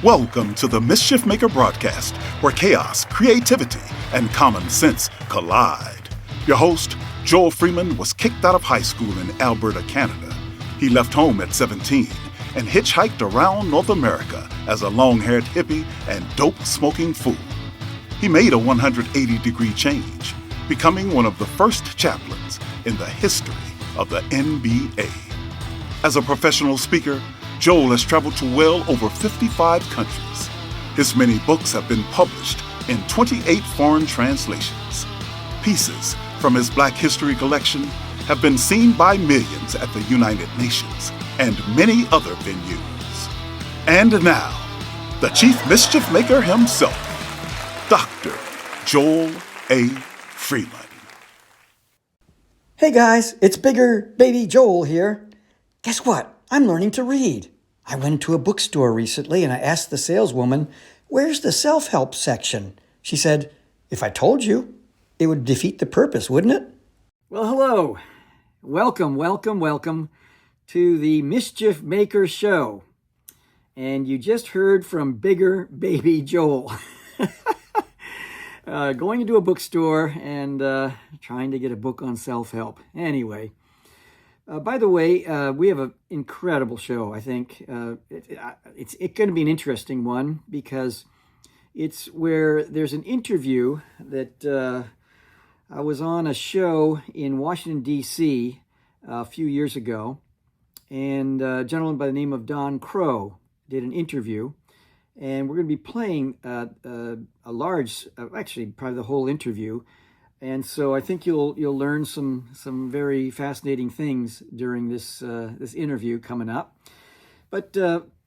Welcome to the Mischief Maker broadcast, where chaos, creativity, and common sense collide. Your host, Joel Freeman, was kicked out of high school in Alberta, Canada. He left home at 17 and hitchhiked around North America as a long-haired hippie and dope-smoking fool. He made a 180-degree change, becoming one of the first chaplains in the history of the NBA. As a professional speaker, Joel has traveled to well over 55 countries. His many books have been published in 28 foreign translations. Pieces from his Black History collection have been seen by millions at the United Nations and many other venues. And now, the Chief Mischief Maker himself, Dr. Joel A. Freeman. Hey guys, it's Bigger Baby Joel here. Guess what? I'm learning to read. I went into a bookstore recently and I asked the saleswoman, "Where's the self-help section?" She said, "If I told you, it would defeat the purpose, wouldn't it?" Well, hello. Welcome to the Mischief Maker Show. And you just heard from Bigger Baby Joel. Going into a bookstore and trying to get a book on self-help. Anyway, by the way, we have an incredible show, I think. It's going to be an interesting one because it's where there's an interview that I was on a show in Washington, D.C. a few years ago, and a gentleman by the name of Kroah did an interview, and we're going to be playing a large, actually probably the whole interview. And so I think you'll learn some very fascinating things during this interview coming up. But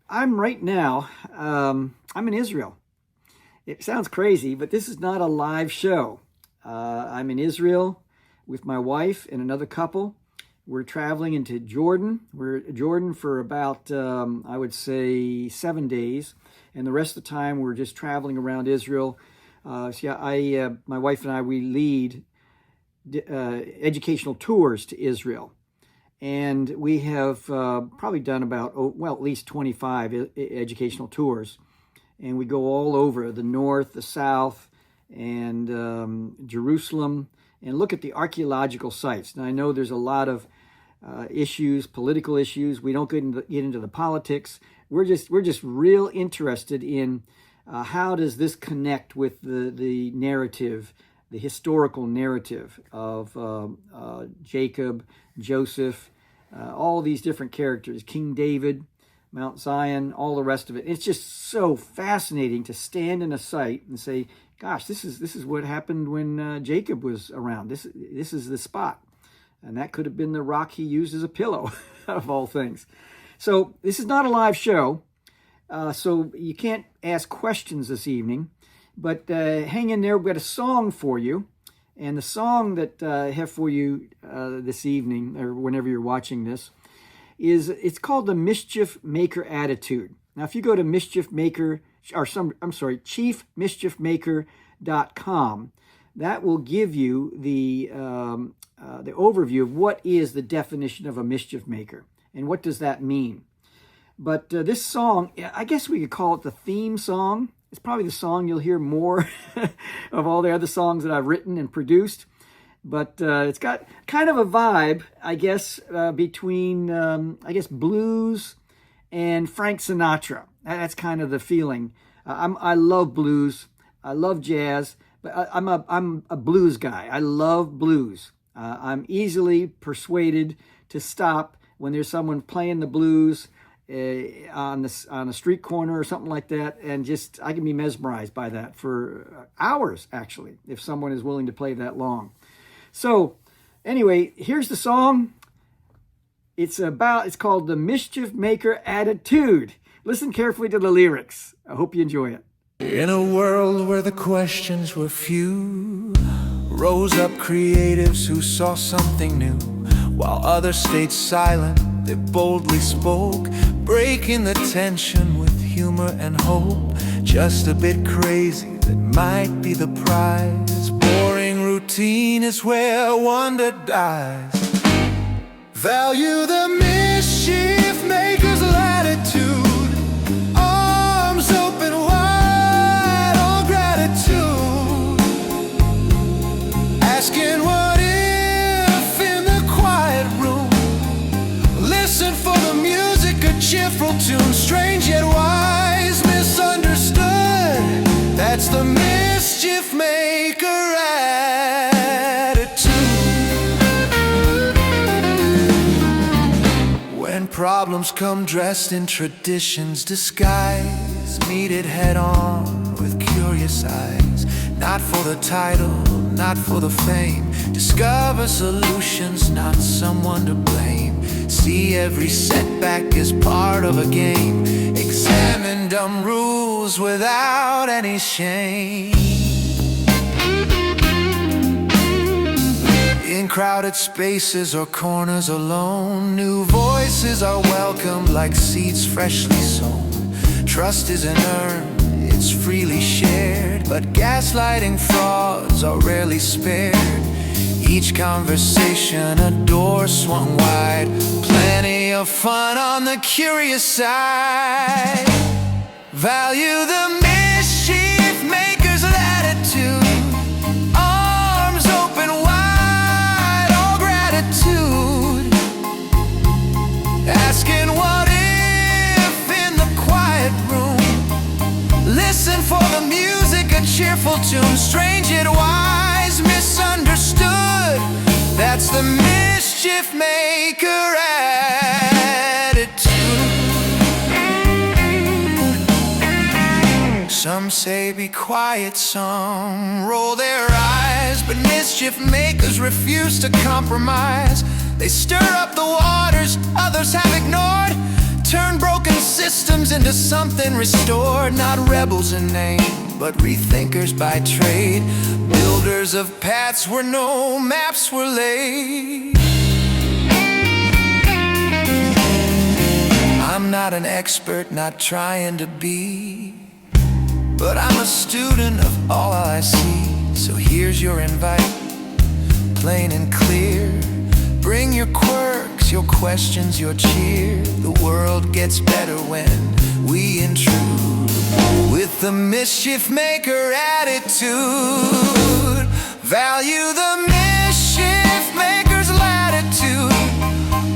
I'm right now, I'm in Israel. It sounds crazy, but this is not a live show. I'm in Israel with my wife and another couple. We're traveling into Jordan. We're in Jordan for about, I would say, 7 days. And the rest of the time, we're just traveling around Israel. My wife and I, we lead educational tours to Israel. And we have probably done about, at least 25 educational tours. And we go all over the north, the south, and Jerusalem, and look at the archaeological sites. Now, I know there's a lot of issues, political issues. We don't get into the politics. We're just real interested in how does this connect with the narrative, the historical narrative of Jacob, Joseph, all these different characters, King David, Mount Zion, all the rest of it. It's just so fascinating to stand in a site and say, gosh, this is what happened when Jacob was around. This is the spot. And that could have been the rock he used as a pillow, of all things. So this is not a live show, so you can't ask questions this evening. But hang in there. We've got a song for you. And the song that I have for you this evening, or whenever you're watching this, it's called the Mischief Maker Attitude. Now, if you go to chiefmischiefmaker.com, that will give you the overview of what is the definition of a mischief maker and what does that mean. But this song, I guess we could call it the theme song. It's probably the song you'll hear more of all the other songs that I've written and produced. But it's got kind of a vibe, I guess, between, blues and Frank Sinatra. That's kind of the feeling. I love blues. I love jazz, but I'm a blues guy. I love blues. I'm easily persuaded to stop when there's someone playing the blues on a street corner or something like that, and I can be mesmerized by that for hours, actually, if someone is willing to play that long. So, anyway, here's the song. It's called the Mischief Maker Attitude. Listen carefully to the lyrics. I hope you enjoy it. In a world where the questions were few, rose up creatives who saw something new. While others stayed silent, they boldly spoke, breaking the tension with humor and hope. Just a bit crazy, that might be the prize. Boring routine is where wonder dies. Value the mischief maker's latitude, arms open problems come dressed in tradition's disguise. Meet it head on with curious eyes. Not for the title, not for the fame. Discover solutions, not someone to blame. See every setback as part of a game. Examine dumb rules without any shame. In crowded spaces or corners alone, new voices are welcomed like seeds freshly sown. Trust isn't earned, it's freely shared, but gaslighting frauds are rarely spared. Each conversation a door swung wide. Plenty of fun on the curious side. Value the mischief maker's latitude. Arms open wide, all gratitude. Asking what if in the quiet room. Listen for the music, a cheerful tune. Strange yet wise, misunderstood. That's the mischief maker attitude. Some say be quiet, some roll their eyes, but mischief makers refuse to compromise. They stir up the waters others have ignored. Turn broken systems into something restored. Not rebels in name, but rethinkers by trade. Builders of paths where no maps were laid. I'm not an expert, not trying to be, but I'm a student of all I see. So here's your invite, plain and clear. Bring your quirks, your questions, your cheer. The world gets better when we intrude with the mischief maker attitude. Value the mischief maker's latitude.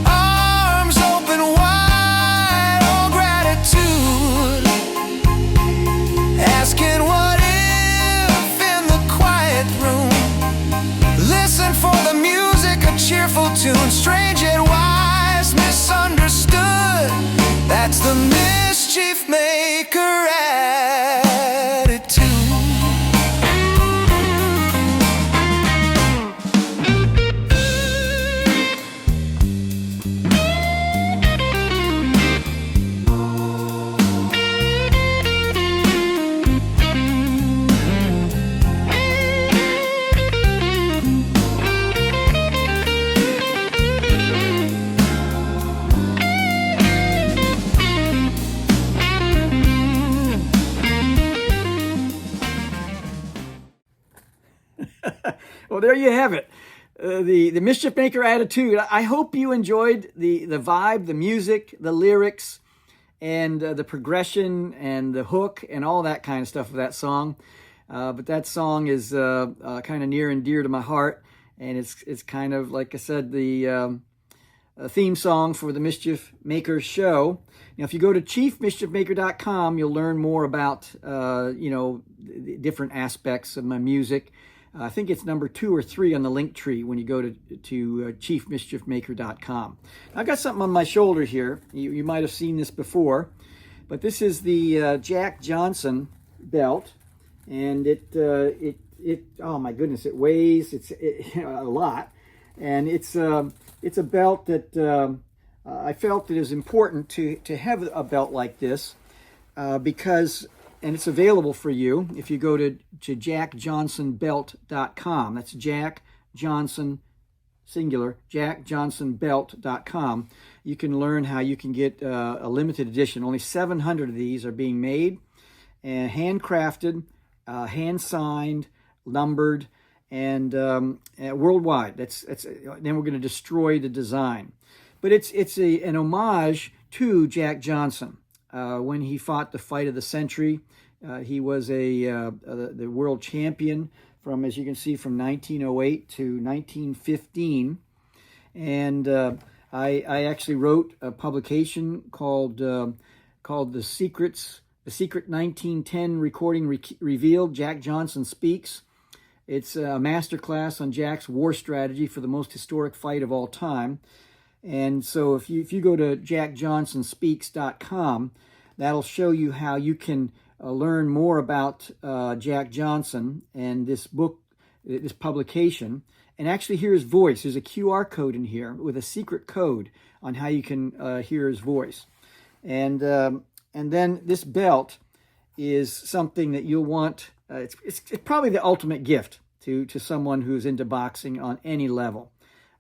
Arms open wide, all gratitude. Asking what if in the quiet room. Listen for the music, a cheerful tune. Strange yet wise, misunderstood. That's the mischief maker attitude. Well, there you have it. The Mischief Maker attitude. I hope you enjoyed the vibe, the music, the lyrics, and the progression and the hook and all that kind of stuff of that song. But that song is kind of near and dear to my heart, and it's kind of, like I said, the theme song for the Mischief Maker Show. Now, if you go to chiefmischiefmaker.com, you'll learn more about the different aspects of my music. I think it's number 2 or 3 on the link tree when you go to chiefmischiefmaker.com. I've got something on my shoulder here. You might have seen this before, but this is the Jack Johnson belt, and it oh my goodness, it weighs a lot, and it's a belt that I felt it is important to have a belt like this because. And it's available for you if you go to jackjohnsonbelt.com. That's Jack Johnson, singular, jackjohnsonbelt.com. You can learn how you can get a limited edition. Only 700 of these are being made, and handcrafted, hand-signed, numbered, and worldwide. Then we're going to destroy the design. But it's an homage to Jack Johnson. When he fought the fight of the century, he was the world champion from, as you can see, from 1908 to 1915. And I actually wrote a publication called The Secret 1910 Recording Revealed. Jack Johnson Speaks. It's a masterclass on Jack's war strategy for the most historic fight of all time. And so if you go to jackjohnsonspeaks.com, that'll show you how you can learn more about Jack Johnson and this book, this publication, and actually hear his voice. There's a QR code in here with a secret code on how you can hear his voice. And then this belt is something that you'll want. It's probably the ultimate gift to someone who's into boxing on any level,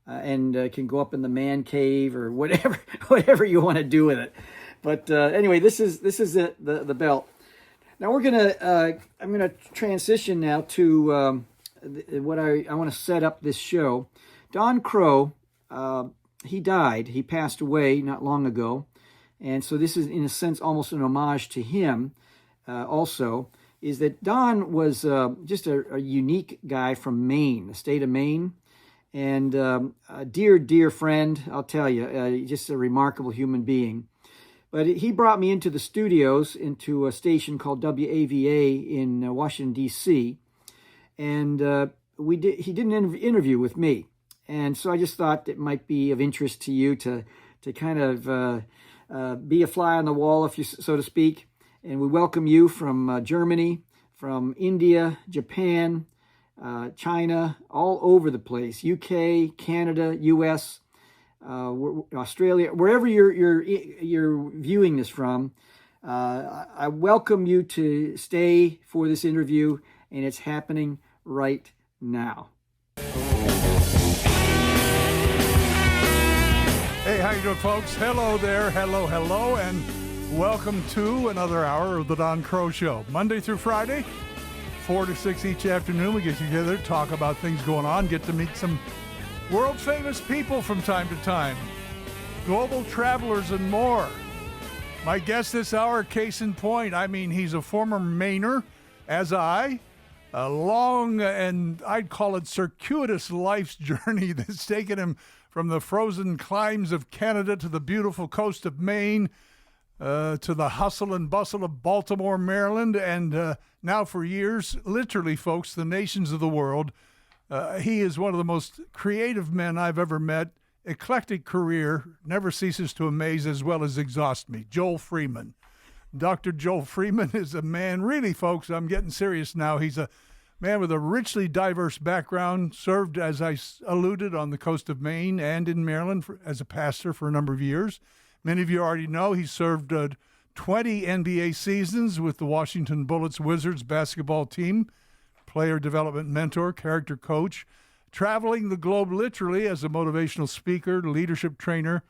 and can go up in the man cave or whatever you want to do with it. But anyway, this is the belt. Now I'm gonna transition now to what I want to set up this show. Don Kroah, he died. He passed away not long ago, and so this is in a sense almost an homage to him. Also, is that Don was just a unique guy from Maine, the state of Maine, and a dear friend. I'll tell you, just a remarkable human being. But he brought me into the studios, into a station called WAVA in Washington, D.C., and he did an interview with me. And so I just thought it might be of interest to you to kind of be a fly on the wall, if you so to speak. And we welcome you from Germany, from India, Japan, China, all over the place, UK, Canada, US, Australia, wherever you're viewing this from. I welcome you to stay for this interview, and it's happening right now. Hey, how you doing, folks? Hello there, hello, and welcome to another hour of the Don Kroah Show. Monday through Friday, 4 to 6 each afternoon, we get together, talk about things going on, get to meet some world-famous people from time to time, global travelers and more. My guest this hour, case in point, he's a former Mainer, as a long and I'd call it circuitous life's journey that's taken him from the frozen climes of Canada to the beautiful coast of Maine, to the hustle and bustle of Baltimore, Maryland, and now for years, literally, folks, the nations of the world. He is one of the most creative men I've ever met. Eclectic career, never ceases to amaze as well as exhaust me. Joel Freeman. Dr. Joel Freeman is a man, really, folks, I'm getting serious now. He's a man with a richly diverse background, served, as I alluded, on the coast of Maine and in Maryland as a pastor for a number of years. Many of you already know he served 20 NBA seasons with the Washington Bullets Wizards basketball team, player development mentor, character coach, traveling the globe literally as a motivational speaker, leadership trainer.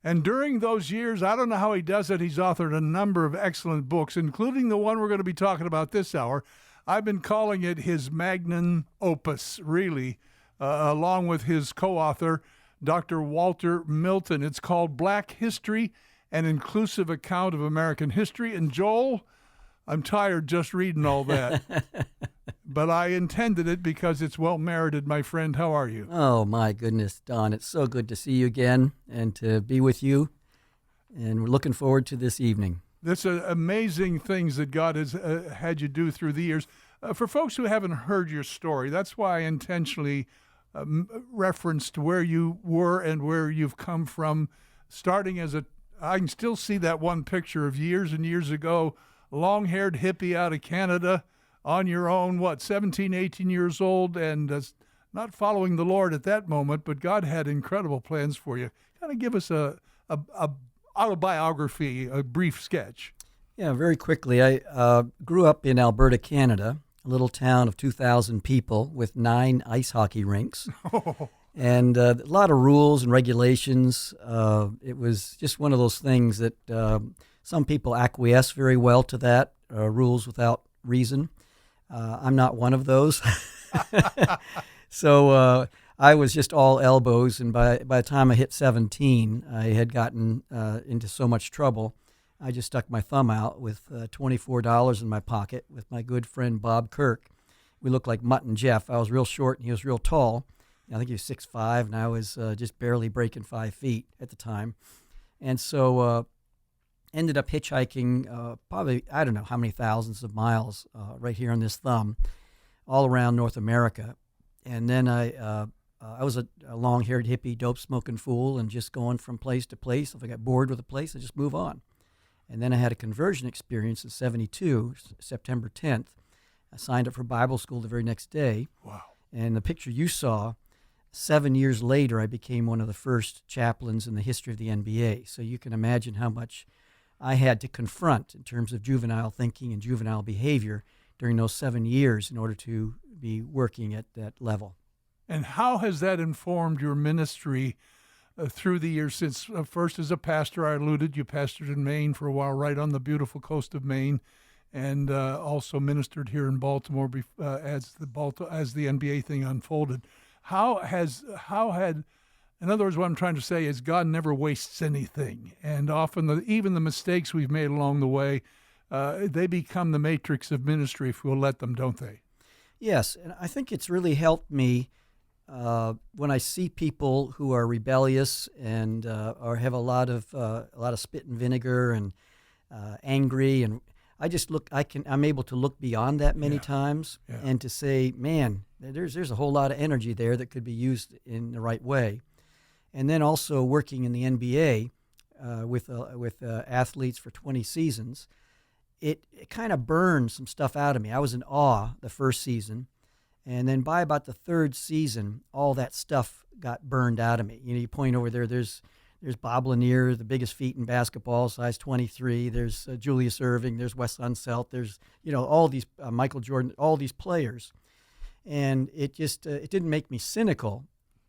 And during those years, I don't know how he does it, he's authored a number of excellent books, including the one we're going to be talking about this hour. I've been calling it his magnum opus, really, along with his co-author, Dr. Walter Milton. It's called Black History, an Inclusive Account of American History. And Joel, I'm tired just reading all that. But I intended it because it's well-merited, my friend. How are you? Oh, my goodness, Don. It's so good to see you again and to be with you. And we're looking forward to this evening. There's amazing things that God has had you do through the years. For folks who haven't heard your story, that's why I intentionally referenced where you were and where you've come from, starting I can still see that one picture of years and years ago, long-haired hippie out of Canada, on your own, 17, 18 years old, and not following the Lord at that moment, but God had incredible plans for you. Kind of give us a autobiography, a brief sketch. Yeah, very quickly. I grew up in Alberta, Canada, a little town of 2,000 people with 9 ice hockey rinks. And a lot of rules and regulations. It was just one of those things that some people acquiesce very well to that, rules without reason. I'm not one of those. So I was just all elbows, and by the time I hit 17, I had gotten into so much trouble, I just stuck my thumb out with $24 in my pocket with my good friend Bob Kirk. We looked like Mutt and Jeff. I was real short, and he was real tall. I think he was 6'5", and I was just barely breaking 5 feet at the time. And so ended up hitchhiking probably, I don't know how many thousands of miles right here on this thumb, all around North America. And then I I was a long-haired hippie, dope-smoking fool, and just going from place to place. If I got bored with a place, I just move on. And then I had a conversion experience in '72, September 10th. I signed up for Bible school the very next day. Wow. And the picture you saw, 7 years later, I became one of the first chaplains in the history of the NBA. So you can imagine how much I had to confront in terms of juvenile thinking and juvenile behavior during those 7 years in order to be working at that level. And how has that informed your ministry through the years since first as a pastor, I alluded, you pastored in Maine for a while, right on the beautiful coast of Maine, and also ministered here in Baltimore as the NBA thing unfolded. In other words, what I'm trying to say is God never wastes anything, and often even the mistakes we've made along the way, they become the matrix of ministry if we'll let them, don't they? Yes, and I think it's really helped me when I see people who are rebellious and or have a lot of spit and vinegar and angry, and I'm able to look beyond that many times and to say, man, there's a whole lot of energy there that could be used in the right way. And then also working in the NBA with athletes for 20 seasons, it kind of burned some stuff out of me. I was in awe the first season, and then by about the third season, all that stuff got burned out of me. You point over there's Bob Lanier, the biggest feet in basketball, size 23. There's Julius Erving. There's Wes Unseld. There's all these Michael Jordan, all these players, and it just it didn't make me cynical.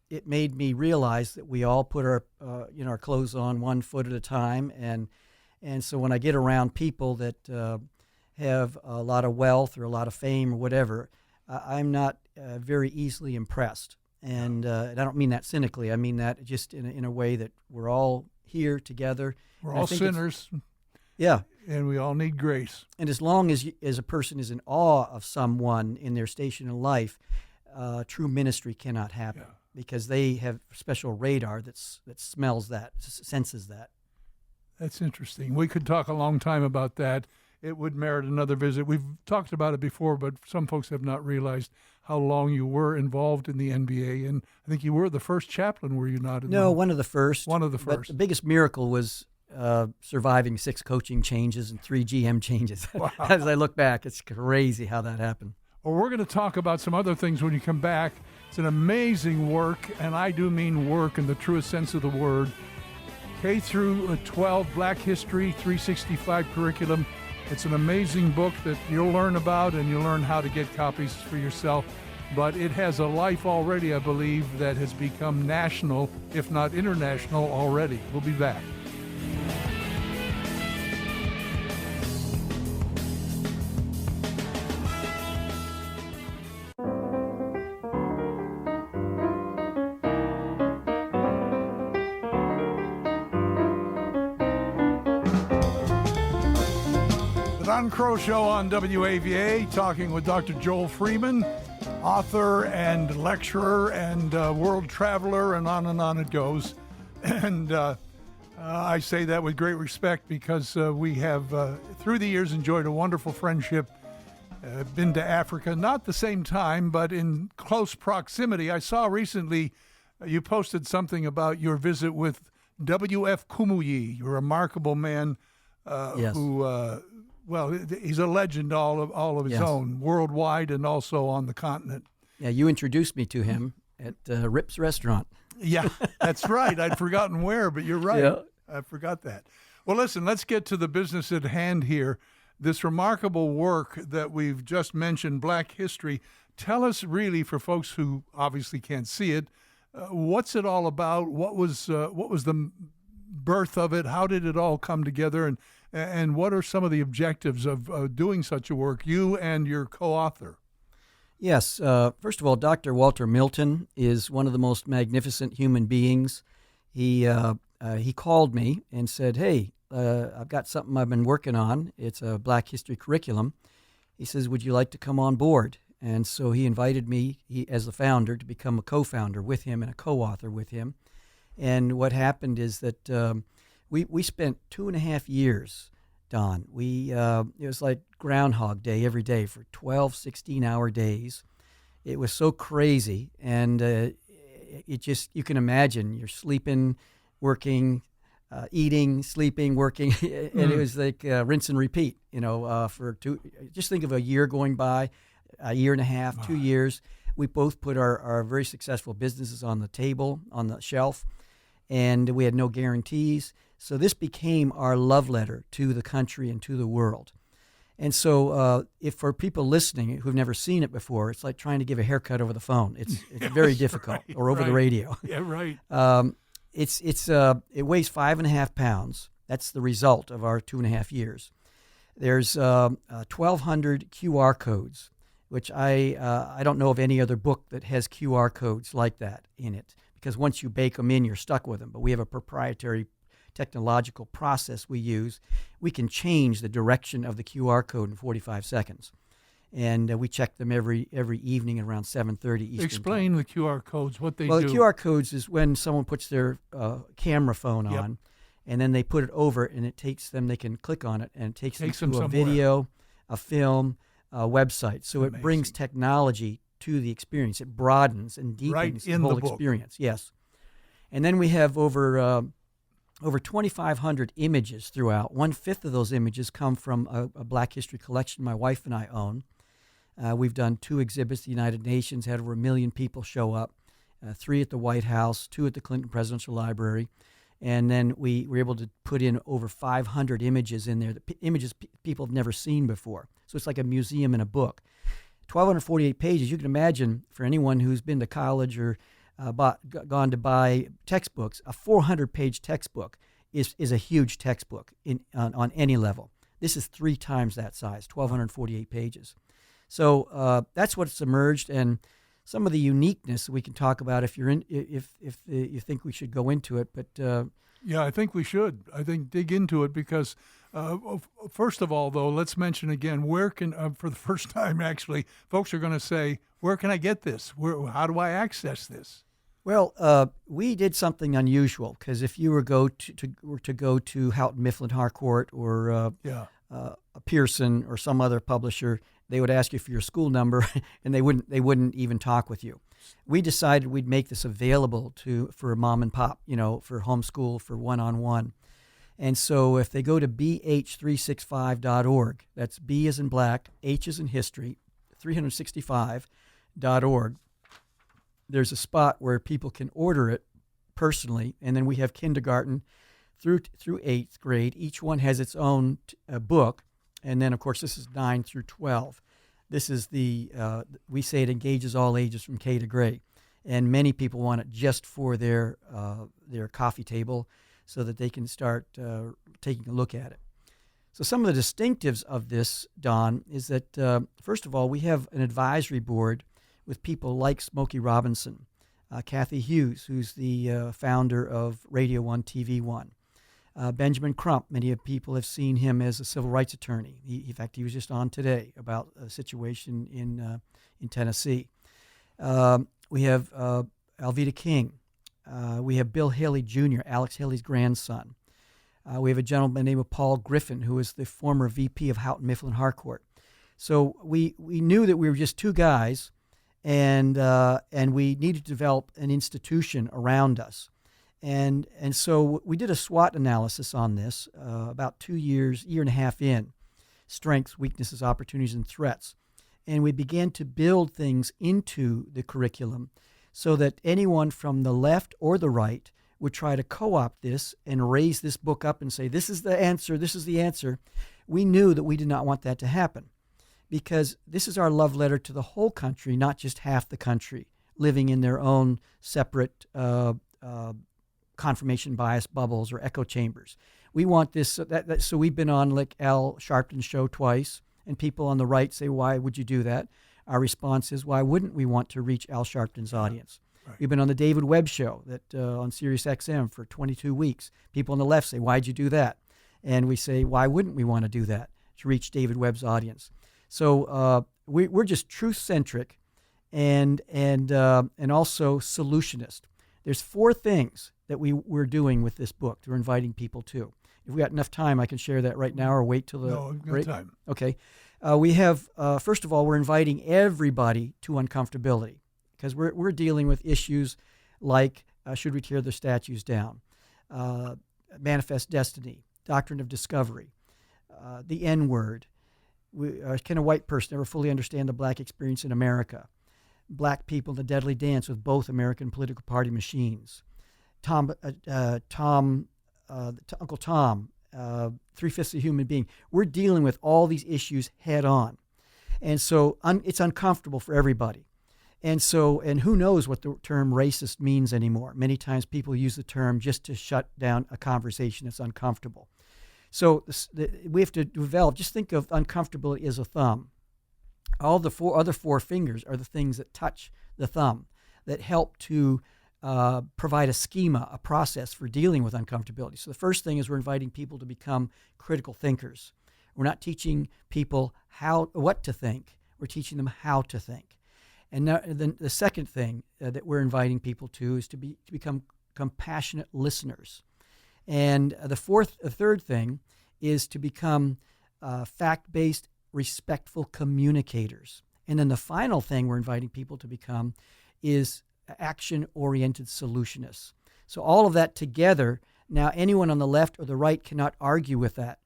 It made me realize that we all put our our clothes on 1 foot at a time, and so when I get around people that have a lot of wealth or a lot of fame or whatever, I'm not very easily impressed. And I don't mean that cynically. I mean that just in a way that we're all here together. We're all sinners. Yeah. And we all need grace. And as long as a person is in awe of someone in their station in life, true ministry cannot happen because they have special radar that smells that, senses that. That's interesting. We could talk a long time about that. It would merit another visit. We've talked about it before, but some folks have not realized how long you were involved in the NBA. And I think you were the first chaplain, were you not? No, one of the first. One of the first. But the biggest miracle was surviving 6 coaching changes and 3 GM changes. Wow. As I look back, it's crazy how that happened. Well, we're going to talk about some other things when you come back. It's an amazing work, and I do mean work in the truest sense of the word. K through 12 Black History 365 curriculum. It's an amazing book that you'll learn about, and you'll learn how to get copies for yourself. But it has a life already, I believe, that has become national, if not international already. We'll be back. Don Kroah Show on WAVA, talking with Dr. Joel Freeman, author and lecturer and world traveler, and on it goes. And I say that with great respect because we have, through the years, enjoyed a wonderful friendship. Been to Africa, not the same time, but in close proximity. I saw recently you posted something about your visit with W.F. Kumuyi, a remarkable man who... Well, he's a legend all of his own, worldwide and also on the continent. Yeah, you introduced me to him at Rip's Restaurant. Yeah, that's right. I'd forgotten where, but you're right. Yeah. I forgot that. Well, listen, let's get to the business at hand here. This remarkable work that we've just mentioned, Black History. Tell us really, for folks who obviously can't see it, what's it all about? What was the birth of it? How did it all come together? And what are some of the objectives of doing such a work, you and your co-author? Yes. First of all, Dr. Walter Milton is one of the most magnificent human beings. He called me and said, hey, I've got something I've been working on. It's a Black History curriculum. He says, would you like to come on board? And so he invited me as the founder to become a co-founder with him and a co-author with him. And what happened is that we spent 2.5 years, Don. It was like Groundhog Day every day for 12, 16-hour days. It was so crazy. And it just, you can imagine you're sleeping, working, eating, sleeping, working, and it was like rinse and repeat, just think of a year going by, a year and a half, 2 years. We both put our very successful businesses on the table, on the shelf, and we had no guarantees. So this became our love letter to the country and to the world. And so if for people listening who've never seen it before, it's like trying to give a haircut over the phone. It's very difficult, or over the radio. Yeah, right. It weighs 5.5 pounds. That's the result of our 2.5 years. There's 1,200 QR codes, which I don't know of any other book that has QR codes like that in it, because once you bake them in, you're stuck with them. But we have a proprietary technological process we use. We can change the direction of the QR code in 45 seconds. And we check them every evening at around 7:30 Eastern Explain time. the QR codes, what they do. Well, the QR codes is when someone puts their camera phone on, and then they put it over, and it takes them, they can click on it, and it takes them to somewhere. a video, a film, a website. So Amazing. it brings technology to the experience. It broadens and deepens the whole experience. Yes. And then we have over 2,500 images throughout. 1/5 of those images come from a Black History collection my wife and I own. We've done 2 exhibits at the United Nations, had over 1 million people show up, 3 at the White House, 2 at the Clinton Presidential Library. And then we were able to put in over 500 images in there, images people have never seen before. So it's like a museum in a book. 1,248 pages. You can imagine, for anyone who's been to college or gone to buy textbooks, a 400-page textbook is a huge textbook on any level. This is 3 times that size, 1,248 pages. So that's what's emerged, and some of the uniqueness we can talk about if you're if you think we should go into it. But yeah, I think we should. I think dig into it because first of all, though, let's mention again where can for the first time actually, folks are going to say, where can I get this? How do I access this? Well, we did something unusual because if you were to go to Houghton Mifflin Harcourt or Pearson or some other publisher, they would ask you for your school number, and they wouldn't even talk with you. We decided we'd make this available for mom and pop, for homeschool, for one-on-one. And so if they go to bh365.org, that's B as in black, H as in history, 365.org, there's a spot where people can order it personally, and then we have kindergarten through 8th grade. Each one has its own book, and then, of course, this is 9 through 12. This is we say it engages all ages from K to grade, and many people want it just for their coffee table so that they can start taking a look at it. So some of the distinctives of this, Don, is that, first of all, we have an advisory board with people like Smokey Robinson, Kathy Hughes, who's the founder of Radio 1, TV 1. Benjamin Crump, many people have seen him as a civil rights attorney. In fact, he was just on today about a situation in Tennessee. We have Alveda King. We have Bill Haley Jr., Alex Haley's grandson. We have a gentleman named Paul Griffin, who is the former VP of Houghton Mifflin Harcourt. So we knew that we were just 2 guys, and we needed to develop an institution around us. And so we did a SWOT analysis on this about 2 years, year and a half in, strengths, weaknesses, opportunities, and threats. And we began to build things into the curriculum so that anyone from the left or the right would try to co-opt this and raise this book up and say, this is the answer, this is the answer. We knew that we did not want that to happen because this is our love letter to the whole country, not just half the country living in their own separate confirmation bias bubbles or echo chambers. We want this, so we've been on like Al Sharpton's show twice, and people on the right say, why would you do that? Our response is, why wouldn't we want to reach Al Sharpton's audience? Right. We've been on the David Webb show on Sirius XM for 22 weeks. People on the left say, why'd you do that? And we say, why wouldn't we want to do that to reach David Webb's audience? So we're just truth-centric and also solutionist. There's 4 things that we're doing with this book we're inviting people to. If we got enough time, I can share that right now or wait till the break. No time. Okay. We have, first of all, we're inviting everybody to uncomfortability because we're dealing with issues like Should We Tear the Statues Down, Manifest Destiny, Doctrine of Discovery, the N-word, Can a White Person Ever Fully Understand the Black Experience in America, Black People, The Deadly Dance with Both American Political Party Machines, Uncle Tom, Three-Fifths of a Human Being. We're dealing with all these issues head on. And so it's uncomfortable for everybody. And who knows what the term racist means anymore. Many times people use the term just to shut down a conversation that's uncomfortable. So we have to develop, just think of uncomfortability as a thumb. All the other four fingers are the things that touch the thumb, that help to provide a schema, a process for dealing with uncomfortability. So the first thing is we're inviting people to become critical thinkers. We're not teaching people what to think. We're teaching them how to think. And now, the second thing that we're inviting people to is to become compassionate listeners. And the third thing is to become fact-based, respectful communicators. And then the final thing we're inviting people to become is action-oriented solutionists. So all of that together, now anyone on the left or the right cannot argue with that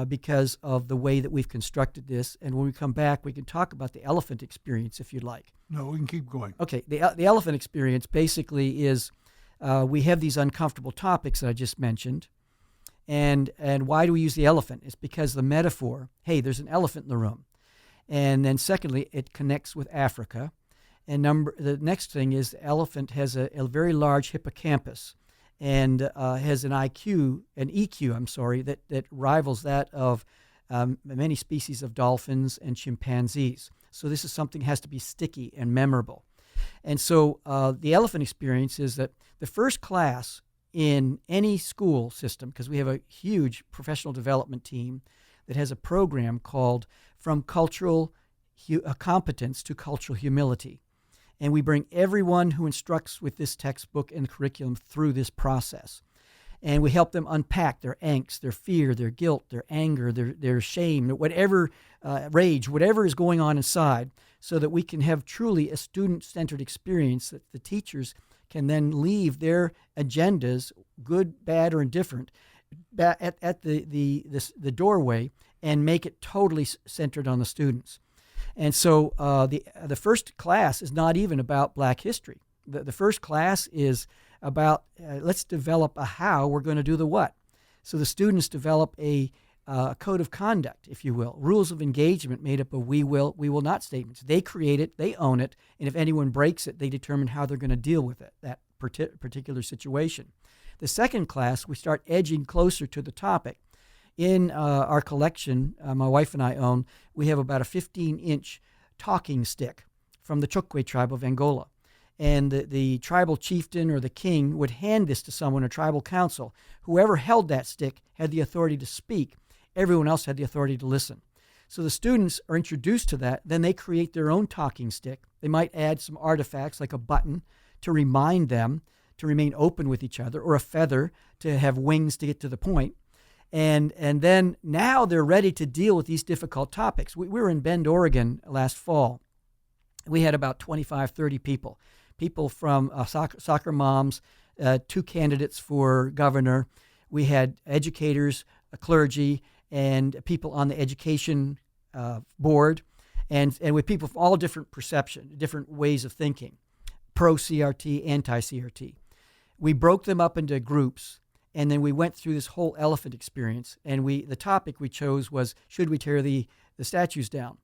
because of the way that we've constructed this. And when we come back, we can talk about the elephant experience if you'd like. No, we can keep going. Okay, the elephant experience basically is we have these uncomfortable topics that I just mentioned. And why do we use the elephant? It's because the metaphor, hey, there's an elephant in the room. And then secondly, it connects with Africa. And the next thing is the elephant has a very large hippocampus and has an EQ, that rivals that of many species of dolphins and chimpanzees. So this is something that has to be sticky and memorable. And so the elephant experience is that the first class in any school system, because we have a huge professional development team that has a program called From Cultural Competence to Cultural Humility. And we bring everyone who instructs with this textbook and curriculum through this process. And we help them unpack their angst, their fear, their guilt, their anger, their shame, whatever rage, whatever is going on inside, so that we can have truly a student-centered experience that the teachers can then leave their agendas, good, bad, or indifferent, at the doorway and make it totally centered on the students. And so the first class is not even about Black history. The first class is about let's develop a how we're going to do the what. So the students develop a code of conduct, if you will, rules of engagement made up of we will not statements. They create it, they own it, and if anyone breaks it, they determine how they're going to deal with it, that particular situation. The second class, we start edging closer to the topic. In our collection, my wife and I own, we have about a 15-inch talking stick from the Chokwe tribe of Angola. And the tribal chieftain or the king would hand this to someone, a tribal council. Whoever held that stick had the authority to speak. Everyone else had the authority to listen. So the students are introduced to that. Then they create their own talking stick. They might add some artifacts like a button to remind them to remain open with each other, or a feather to have wings to get to the point. And then now they're ready to deal with these difficult topics. We were in Bend, Oregon last fall. We had about 25, 30 people from soccer moms, 2 candidates for governor. We had educators, clergy, and people on the education board, and with people from all different perception, different ways of thinking, pro-CRT, anti-CRT. We broke them up into groups. And then we went through this whole elephant experience, and the topic we chose was, should we tear the statues down?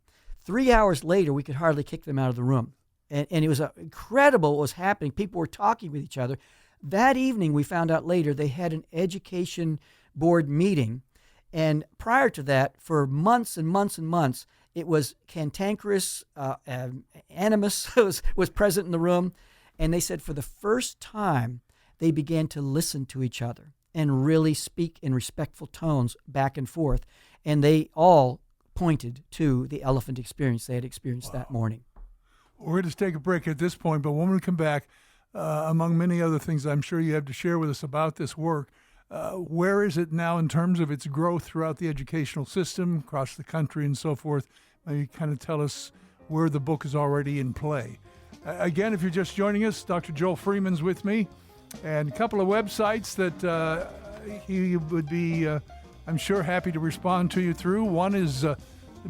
3 hours later, we could hardly kick them out of the room. And it was incredible what was happening. People were talking with each other. That evening, we found out later, they had an education board meeting. And prior to that, for months and months and months, it was cantankerous, animus was present in the room. And they said for the first time, they began to listen to each other and really speak in respectful tones back and forth. And they all pointed to the elephant experience they had experienced that morning. We're going to take a break at this point, but when we come back, among many other things I'm sure you have to share with us about this work, where is it now in terms of its growth throughout the educational system, across the country and so forth? Maybe kind of tell us where the book is already in play. Again, if you're just joining us, Dr. Joel Freeman's with me, and a couple of websites that he would be, I'm sure, happy to respond to you through. One is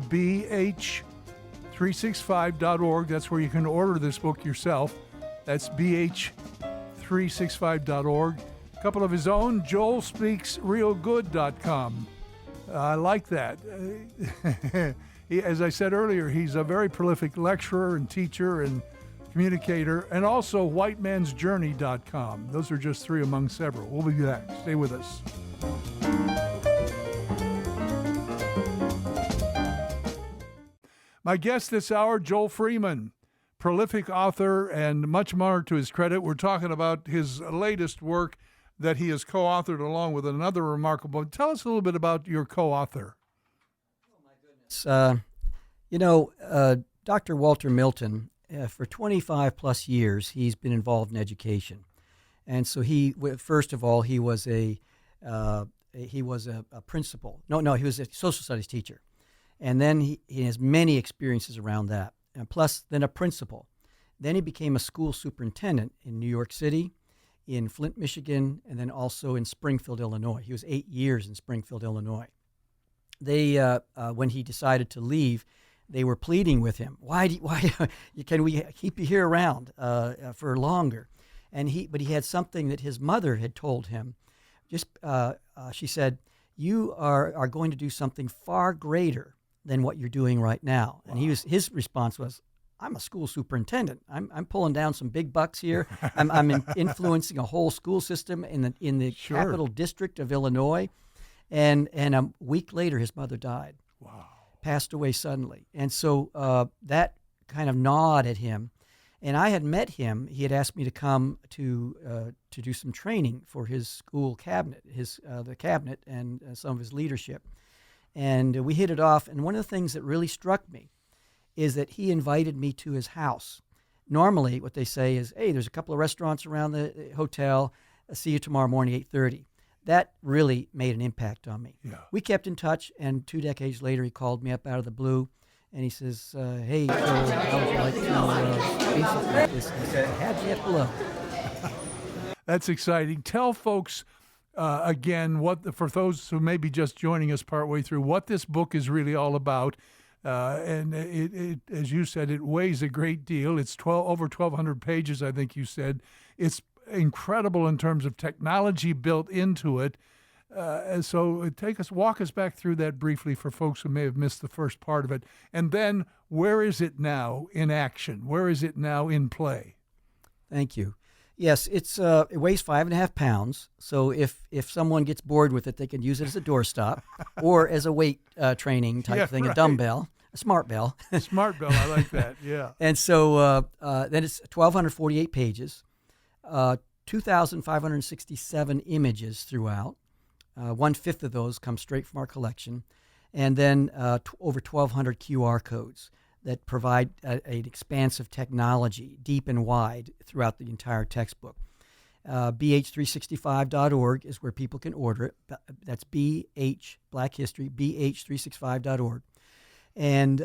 bh365.org. That's where you can order this book yourself. That's bh365.org. A couple of his own, joelspeaksrealgood.com. I like that. As I said earlier, he's a very prolific lecturer and teacher and communicator, and also whitemansjourney.com. Those are just three among several. We'll be back. Stay with us. My guest this hour, Joel Freeman, prolific author and much more to his credit. We're talking about his latest work that he has co-authored along with another remarkable. Tell us a little bit about your co-author. Dr. Walter Milton, for 25 plus years, he's been involved in education. And so first of all, he was a principal. He was a social studies teacher. And then he has many experiences around that. And plus, then a principal. Then he became a school superintendent in New York City, in Flint, Michigan, and then also in Springfield, Illinois. He was 8 years in Springfield, Illinois. When he decided to leave, they were pleading with him. Why can we keep you here around for longer? But he had something that his mother had told him. She said, "You are going to do something far greater than what you're doing right now." Wow. And his response was, "I'm a school superintendent. I'm pulling down some big bucks here. I'm influencing a whole school system in the Sure. capital district of Illinois." And a week later, his mother died. Wow. Passed away suddenly. And so that kind of gnawed at him. And I had met him. He had asked me to come to do some training for his school cabinet, the cabinet and some of his leadership. And we hit it off. And one of the things that really struck me is that he invited me to his house. Normally, what they say is, "Hey, there's a couple of restaurants around the hotel. I'll see you tomorrow morning, 8:30. That really made an impact on me. Yeah. We kept in touch, and 2 decades later, he called me up out of the blue, and he says, "Hey, Joel, how would you like to speak about this?" And I said, "Have you below." That's exciting. Tell folks again, for those who may be just joining us partway through, what this book is really all about. And it, as you said, it weighs a great deal. It's over 1,200 pages, I think you said. It's incredible in terms of technology built into it. And so walk us back through that briefly for folks who may have missed the first part of it. And then where is it now in action? Where is it now in play? Thank you. Yes, it weighs 5.5 pounds. So if someone gets bored with it, they can use it as a doorstop or as a weight training type thing, right. A dumbbell, a smart bell. Smart bell, I like that, yeah. And so then it's 1,248 pages, 2,567 images throughout. 1/5 of those come straight from our collection. And then over 1,200 QR codes that provide an expansive technology, deep and wide, throughout the entire textbook. bh365.org is where people can order it. That's BH, Black History, bh365.org. And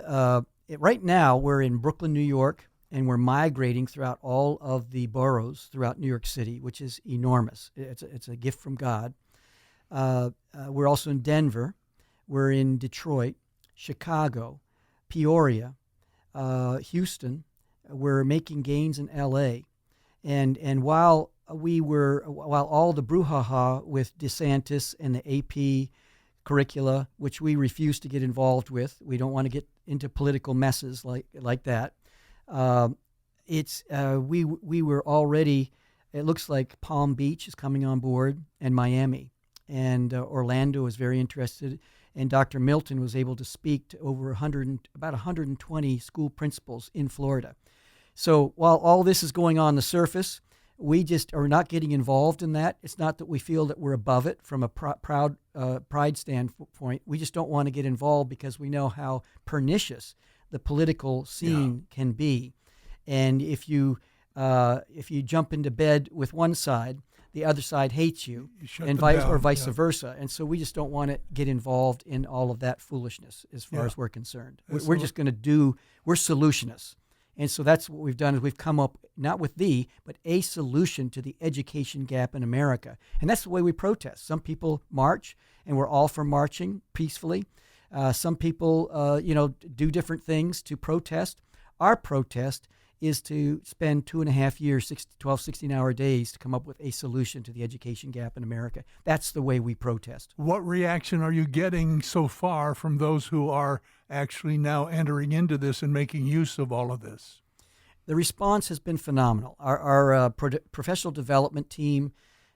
right now, we're in Brooklyn, New York, and we're migrating throughout all of the boroughs throughout New York City, which is enormous. It's a gift from God. We're also in Denver. We're in Detroit, Chicago, Peoria, Houston. We're making gains in L.A. And while all the brouhaha with DeSantis and the AP curricula, which we refuse to get involved with, we don't want to get into political messes like that. We were already. It looks like Palm Beach is coming on board and Miami, and Orlando is very interested. And Dr. Milton was able to speak to about 120 school principals in Florida. So while all this is going on the surface, we just are not getting involved in that. It's not that we feel that we're above it from a pride standpoint. We just don't want to get involved because we know how pernicious the political scene can be. And if you jump into bed with one side, the other side hates you, and vice versa. And so we just don't want to get involved in all of that foolishness as far as we're concerned. We're just going to we're solutionists. And so that's what we've done is we've come up not with but a solution to the education gap in America. And that's the way we protest. Some people march, and we're all for marching peacefully. Some people, do different things to protest. Our protest is to spend 2.5 years, 16-hour days to come up with a solution to the education gap in America. That's the way we protest. What reaction are you getting so far from those who are actually now entering into this and making use of all of this? The response has been phenomenal. Our professional development team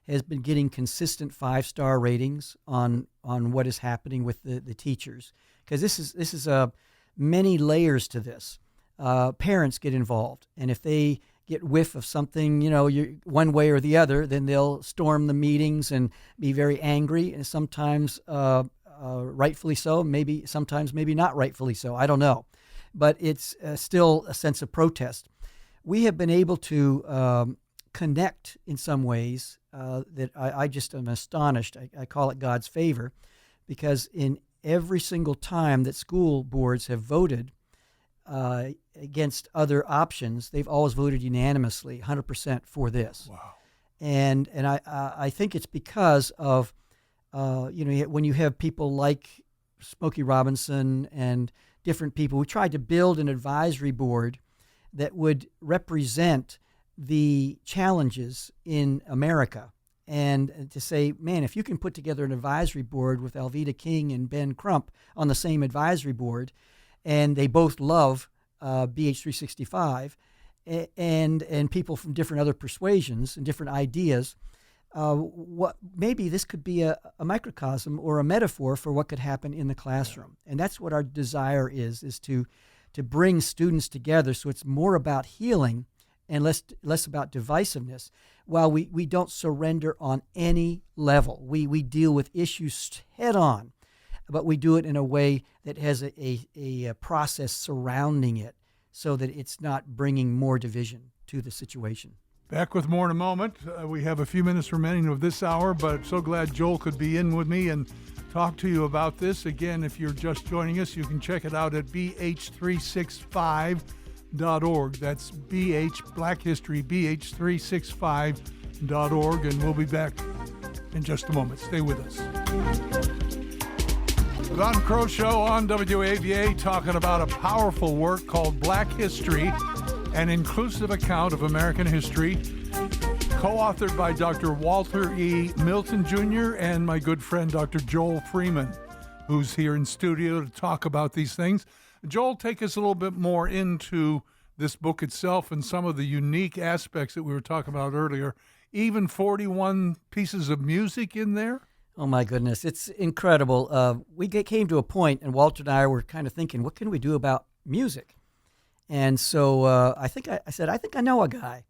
has been getting consistent 5-star ratings on what is happening with the teachers, because this is many layers to this. Parents get involved, and if they get whiff of something, one way or the other, then they'll storm the meetings and be very angry, and sometimes rightfully so, sometimes maybe not rightfully so. I don't know, but it's still a sense of protest. We have been able to connect in some ways that I just am astonished. I call it God's favor, because in every single time that school boards have voted against other options, they've always voted unanimously, 100% for this. Wow. And I think it's because of, when you have people like Smokey Robinson and different people, we tried to build an advisory board that would represent the challenges in America. And to say, man, if you can put together an advisory board with Alveda King and Ben Crump on the same advisory board, and they both love BH365, and people from different other persuasions and different ideas, maybe this could be a microcosm or a metaphor for what could happen in the classroom. And that's what our desire is to bring students together, so it's more about healing and less about divisiveness, while we don't surrender on any level. We deal with issues head on, but we do it in a way that has a process surrounding it, so that it's not bringing more division to the situation. Back with more in a moment. We have a few minutes remaining of this hour, but so glad Joel could be in with me and talk to you about this. Again, if you're just joining us, you can check it out at bh365.org. That's BH, Black History, bh365.org, and we'll be back in just a moment. Stay with us. The Don Kroah Show on WAVA, talking about a powerful work called Black History, an inclusive account of American history, co-authored by Dr. Walter E. Milton Jr. and my good friend Dr. Joel Freeman, who's here in studio to talk about these things. Joel, take us a little bit more into this book itself and some of the unique aspects that we were talking about earlier. Even 41 pieces of music in there? Oh, my goodness. It's incredible. We came to a point, and Walter and I were kind of thinking, what can we do about music? And so I said, I think I know a guy.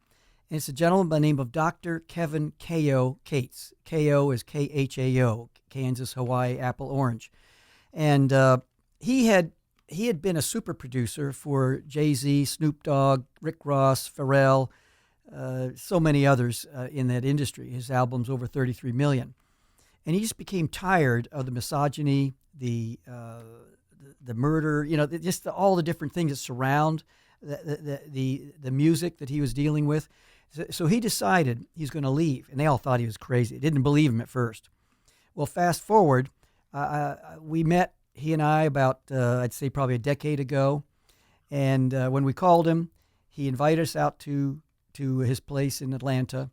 And it's a gentleman by the name of Dr. Kevin K.O. Cates. K.O. is K-H-A-O, Kansas, Hawaii, Apple, Orange. And he had been a super producer for Jay-Z, Snoop Dogg, Rick Ross, Pharrell, so many others in that industry. His album's over 33 million. And he just became tired of the misogyny, the murder, just all the different things that surround the music that he was dealing with. So he decided he's going to leave, and they all thought he was crazy. They didn't believe him at first. Well, fast forward, we met, he and I, about, I'd say probably a decade ago, and when we called him, he invited us out to his place in Atlanta,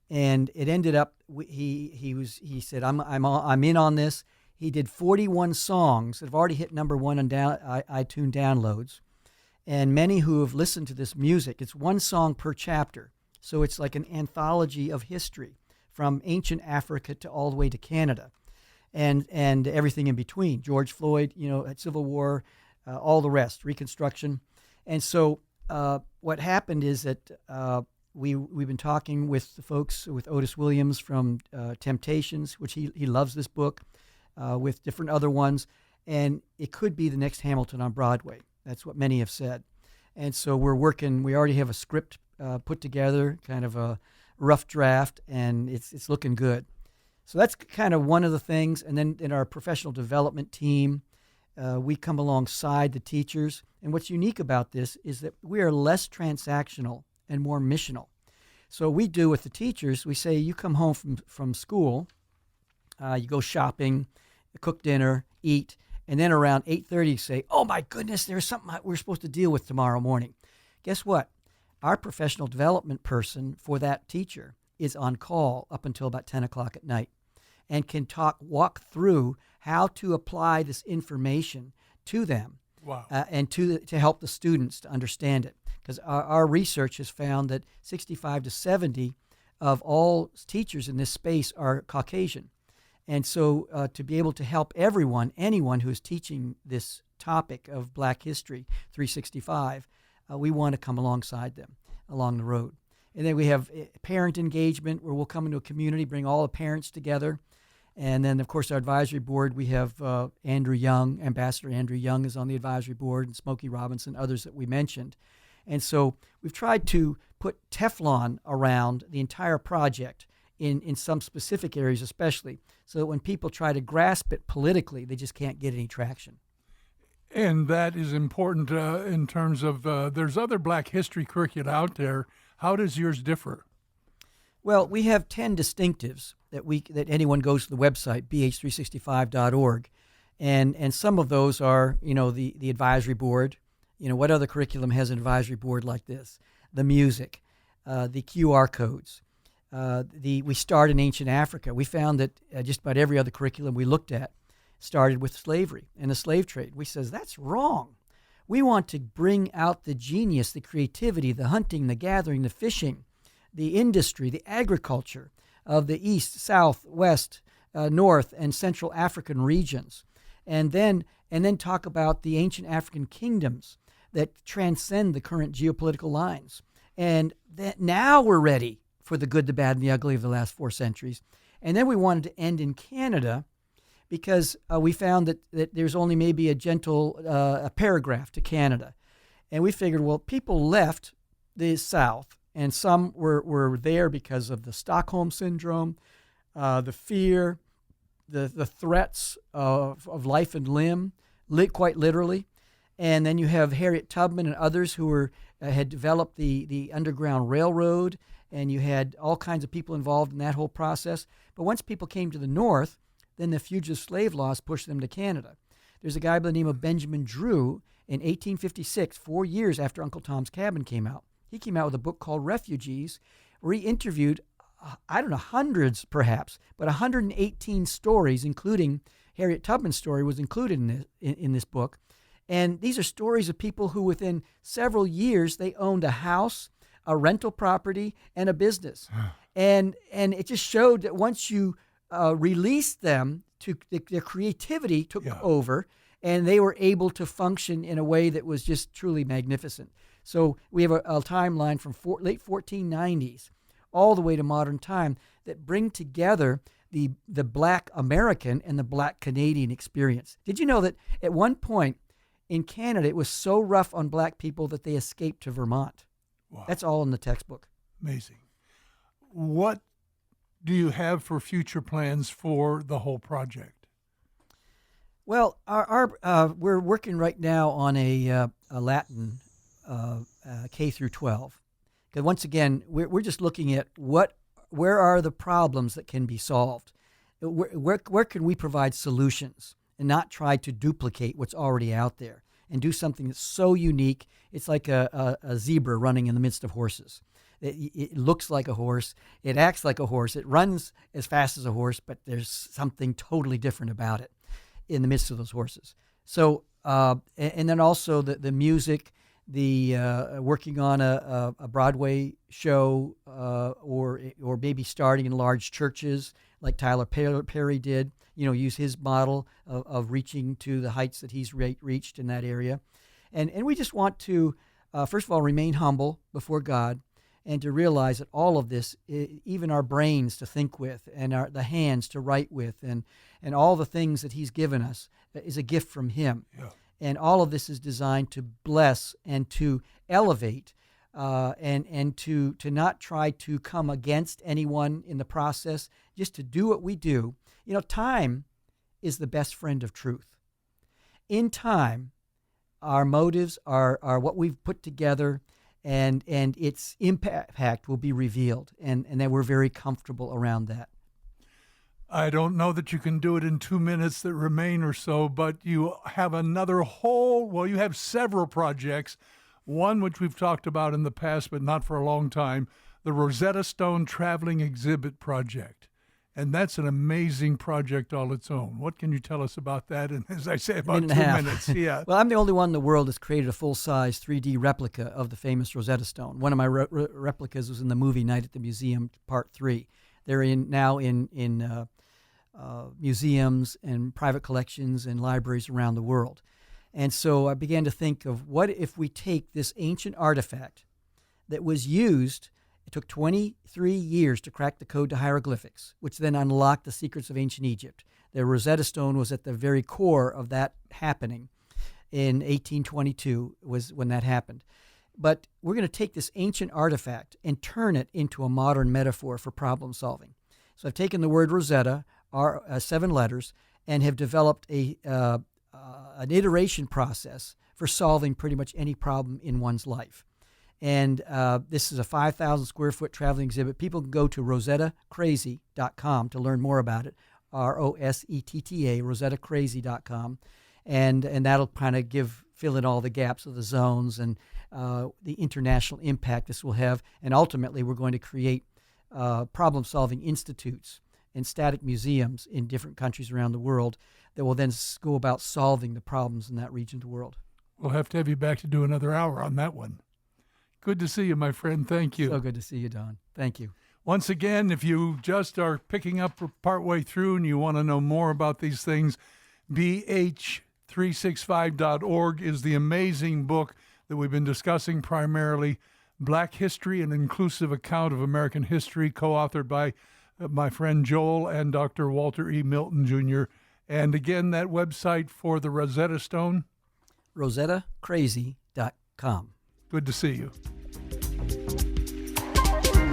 and it ended up, he said, I'm in on this. He did 41 songs that have already hit number one on iTunes downloads, and many who have listened to this music, it's one song per chapter. So it's like an anthology of history from ancient Africa to all the way to Canada, and everything in between. George Floyd, at Civil War, all the rest, Reconstruction. And so what happened is that we've been talking with the folks, with Otis Williams from Temptations, which he loves this book, with different other ones, and it could be the next Hamilton on Broadway. That's what many have said. And so we're working, we already have a script put together, kind of a rough draft, and it's looking good. So that's kind of one of the things. And then in our professional development team, We come alongside the teachers. And what's unique about this is that we are less transactional and more missional. So we do with the teachers, we say you come home from school, you go shopping, cook dinner, eat, and then around 8:30 you say, oh my goodness, there's something we're supposed to deal with tomorrow morning. Guess what? Our professional development person for that teacher is on call up until about 10 o'clock at night and can walk through how to apply this information to them. Wow. And to help the students to understand it. Because our research has found that 65 to 70 of all teachers in this space are Caucasian. And so to be able to help anyone who is teaching this topic of Black History 365, we want to come alongside them along the road. And then we have parent engagement, where we'll come into a community, bring all the parents together. And then, of course, our advisory board, we have Andrew Young, Ambassador Andrew Young is on the advisory board, and Smokey Robinson, others that we mentioned. And so we've tried to put Teflon around the entire project in some specific areas especially, so that when people try to grasp it politically, they just can't get any traction. And that is important in terms of there's other Black history curricula out there. How does yours differ? Well, we have 10 distinctives that anyone goes to the website, bh365.org, and some of those are, the advisory board. What other curriculum has an advisory board like this? The music, the QR codes. We start in ancient Africa. We found that just about every other curriculum we looked at started with slavery and the slave trade. We says that's wrong. We want to bring out the genius, the creativity, the hunting, the gathering, the fishing, the industry, the agriculture of the East, South, West, North, and Central African regions, and then talk about the ancient African kingdoms that transcend the current geopolitical lines. And that now we're ready for the good, the bad, and the ugly of the last 4 centuries. And then we wanted to end in Canada because we found that there's only maybe a paragraph to Canada. And we figured, well, people left the South, and some were there because of the Stockholm Syndrome, the fear, the threats of life and limb, quite literally. And then you have Harriet Tubman and others who had developed the Underground Railroad, and you had all kinds of people involved in that whole process. But once people came to the North, then the fugitive slave laws pushed them to Canada. There's a guy by the name of Benjamin Drew in 1856, 4 years after Uncle Tom's Cabin came out. He came out with a book called Refugees, where he interviewed, hundreds perhaps, but 118 stories, including Harriet Tubman's story, was included in this book. And these are stories of people who within several years, they owned a house, a rental property, and a business. And it just showed that once you released them, their creativity took over, and they were able to function in a way that was just truly magnificent. So we have a timeline from late 1490s all the way to modern time that bring together the Black American and the Black Canadian experience. Did you know that at one point in Canada, it was so rough on Black people that they escaped to Vermont? Wow. That's all in the textbook. Amazing. What do you have for future plans for the whole project? Well, we're working right now on a Latin K through 12. Because once again, we're just looking at where are the problems that can be solved? Where can we provide solutions and not try to duplicate what's already out there and do something that's so unique? It's like a zebra running in the midst of horses. It looks like a horse. It acts like a horse. It runs as fast as a horse, but there's something totally different about it in the midst of those horses. So, and then also the music, the working on a Broadway show, or maybe starting in large churches like Tyler Perry did. Use his model of reaching to the heights that he's reached in that area, and we just want to first of all remain humble before God, and to realize that all of this, even our brains to think with, and the hands to write with, and all the things that He's given us, is a gift from Him. Yeah. And all of this is designed to bless and to elevate, and to not try to come against anyone in the process, just to do what we do. Time is the best friend of truth. in time, our motives are what we've put together, and its impact will be revealed, and that we're very comfortable around that. I don't know that you can do it in 2 minutes that remain or so, but you have you have several projects. One which we've talked about in the past, but not for a long time, the Rosetta Stone Traveling Exhibit Project. And that's an amazing project all its own. What can you tell us about that? And as I say, about 2 minutes. Yeah. Well, I'm the only one in the world that's created a full-size 3D replica of the famous Rosetta Stone. One of my replicas was in the movie Night at the Museum, Part 3. They're now in museums and private collections and libraries around the world. And so I began to think of, what if we take this ancient artifact that was used. It took 23 years to crack the code to hieroglyphics, which then unlocked the secrets of ancient Egypt. The Rosetta Stone was at the very core of that happening. In 1822 was when that happened. But we're going to take this ancient artifact and turn it into a modern metaphor for problem solving. So I've taken the word Rosetta, 7 letters, and have developed an iteration process for solving pretty much any problem in one's life. And this is a 5,000 square foot traveling exhibit. People can go to rosettacrazy.com to learn more about it. ROSETTA, rosettacrazy.com. And that'll kind of fill in all the gaps of the zones and the international impact this will have. And ultimately, we're going to create problem-solving institutes and static museums in different countries around the world that will then go about solving the problems in that region of the world. We'll have to have you back to do another hour on that one. Good to see you, my friend. Thank you. So good to see you, Don. Thank you. Once again, if you just are picking up partway through and you want to know more about these things, bh365.org is the amazing book that we've been discussing, primarily Black History, an Inclusive Account of American History, co-authored by my friend Joel and Dr. Walter E. Milton, Jr. And again, that website for the Rosetta Stone? rosettacrazy.com. Good to see you.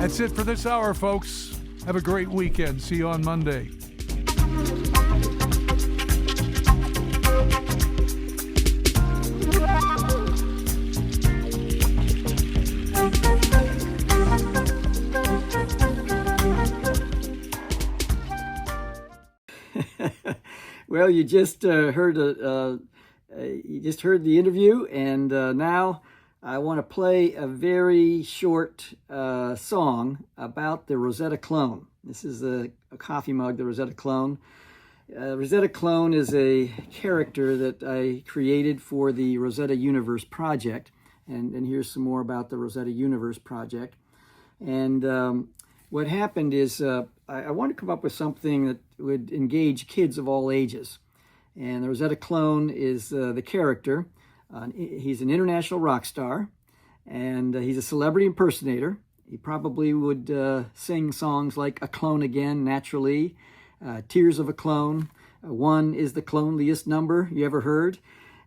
That's it for this hour, folks. Have a great weekend. See you on Monday. Well, you just heard the interview, and now I want to play a very short song about the Rosetta clone. This is a coffee mug, the Rosetta clone. Rosetta clone is a character that I created for the Rosetta Universe Project, and here's some more about the Rosetta Universe Project. And what happened is I wanted to come up with something that would engage kids of all ages. And the Rosetta clone is the character. He's an international rock star, and he's a celebrity impersonator. He probably would sing songs like A Clone Again, Naturally, Tears of a Clone, 1 is the cloneliest number you ever heard.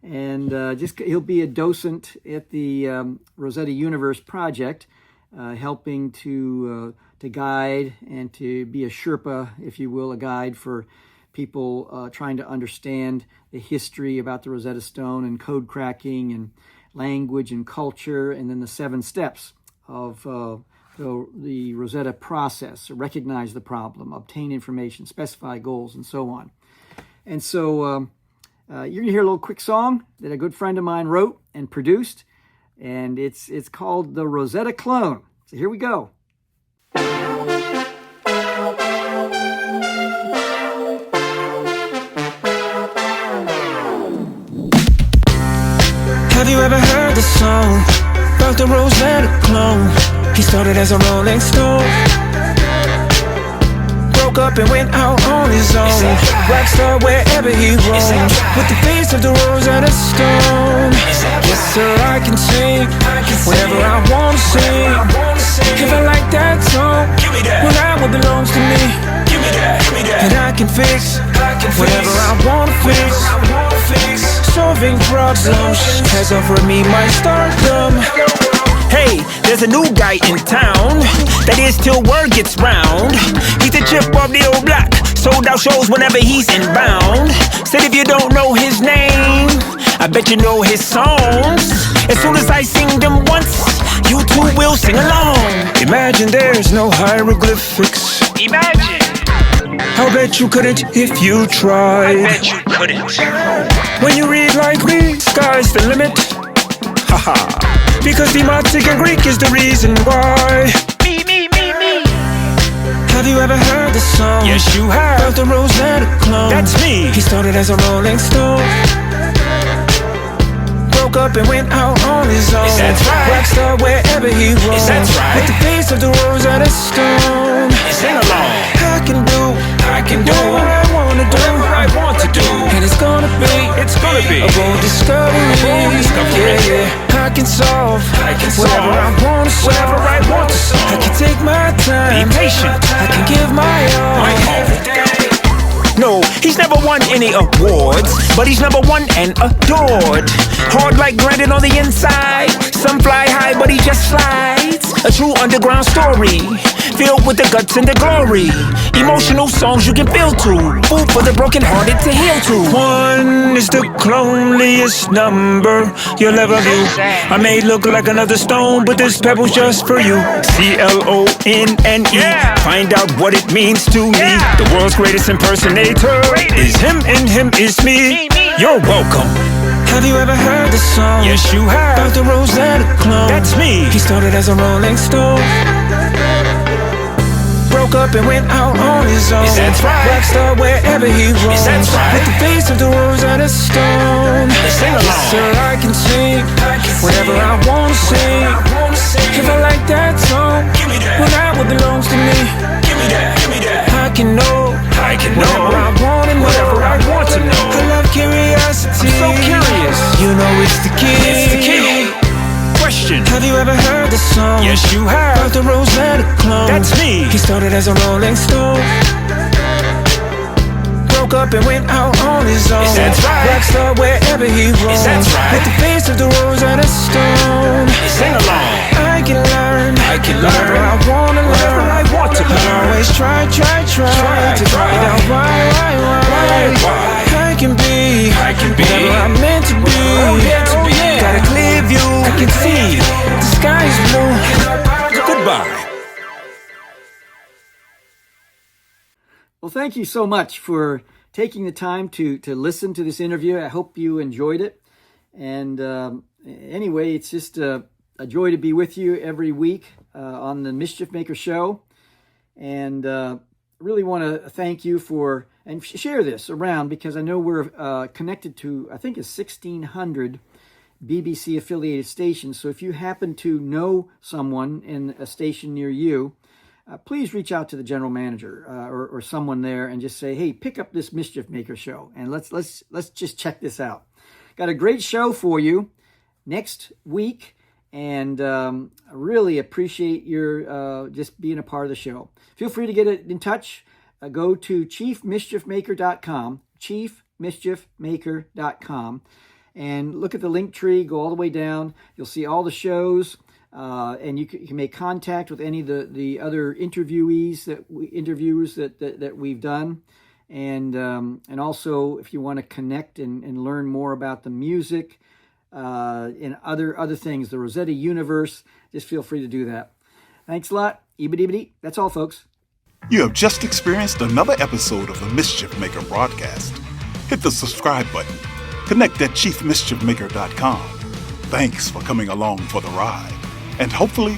And he'll be a docent at the Rosetta Universe Project, helping to guide and to be a Sherpa, if you will, a guide for people trying to understand the history about the Rosetta Stone and code cracking and language and culture, and then the 7 steps of the Rosetta process: recognize the problem, obtain information, specify goals, and so on. And so you're going to hear a little quick song that a good friend of mine wrote and produced, and it's called the Rosetta Clone. So here we go. Have you ever heard the song about the Rosetta clone? He started as a rolling stone, broke up and went out on his own. Rockstar wherever he roamed, with the face of the Rosetta Stone. Yes sir, I can sing whenever I want to sing. If I like that song, well that what belongs to me. And I can fix whatever I want to fix. Solving problems has offered me my stardom. Hey, there's there's a new guy in town. That is till word gets round. He's the chip of the old block. Sold out shows whenever he's inbound. Said if you don't know his name, I bet you know his songs. As soon as I sing them once, you too will sing along. Imagine there's no hieroglyphics. Imagine. I'll bet you couldn't if you tried. I bet you couldn't. When you read like me, sky's the limit. Haha. Because Demotic and Greek is the reason why. Me. Have you ever heard the song? Yes, you have. About the Rosetta clone. That's me. He started as a Rolling Stone. Broke up and went out on his own. Is that right? Rockstar wherever he roams. Is that right? With the face of the Rosetta Stone. Sing along. I can do what I wanna do. Whatever I want to do. And it's gonna be a bold discovery. Yeah. I can solve whatever I want to solve. I can take my time. Be patient. I can give my all. No, he's never won any awards, but he's number one and adored. Hard like granite on the inside. Some fly high, but he just slides. A true underground story, filled with the guts and the glory. Emotional songs you can feel to. Food for the broken-hearted to heal to. One is the loneliest number you'll ever view. I may look like another stone, but this pebble's just for you. CLONNE. Find out what it means to me. The world's greatest impersonator is him and him is me. You're welcome. Have you ever heard the song? Yes, you have. About the Rosetta clone. That's me. He started as a Rolling Stone. Broke up and went out on his own. Is that right? Rockstar wherever he roams. Is that right? With the face of the Rosetta Stone. Sing along. Yes, sir, I can sing whatever I wanna sing. If I like that song, well, that what belongs to me. Give me that. I can know whatever I want and whatever I want to know. I love curiosity. I'm so curious. You know it's the key. Question. Have you ever heard the song? Yes, you have. About the Rosetta clone. That's me. He started as a Rolling Stone. Broke up and went out on his own. Is that right? Rockstar wherever he roams. Is that right? With the face of the Rosetta Stone. Sing along. I can learn whatever I wanna learn. Whatever I want to learn. I always try to find out why. I can be whatever I'm meant to be. Got a clear view, I can see the sky is blue. Goodbye. Well, thank you so much for taking the time to listen to this interview. I hope you enjoyed it. And anyway, it's just a joy to be with you every week on the Mischief Maker Show. And really want to thank you for, and share this around, because I know we're connected to, I think it's 1,600 BBC affiliated stations. So if you happen to know someone in a station near you, please reach out to the general manager or someone there and just say, hey, pick up this Mischief Maker Show and let's just check this out. Got a great show for you next week, and I really appreciate your just being a part of the show. Feel free to get in touch. Go to chiefmischiefmaker.com, chiefmischiefmaker.com, and look at the link tree. Go all the way down. You'll see all the shows. And you can make contact with any of the other interviews that we've done, and also if you want to connect and learn more about the music and other things, the Rosetta universe, just feel free to do that. Thanks a lot. Ebidibidi. That's all, folks. You have just experienced another episode of the Mischief Maker broadcast. Hit the subscribe button. Connect at chiefmischiefmaker.com. Thanks for coming along for the ride. And hopefully,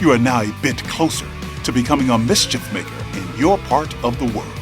you are now a bit closer to becoming a mischief maker in your part of the world.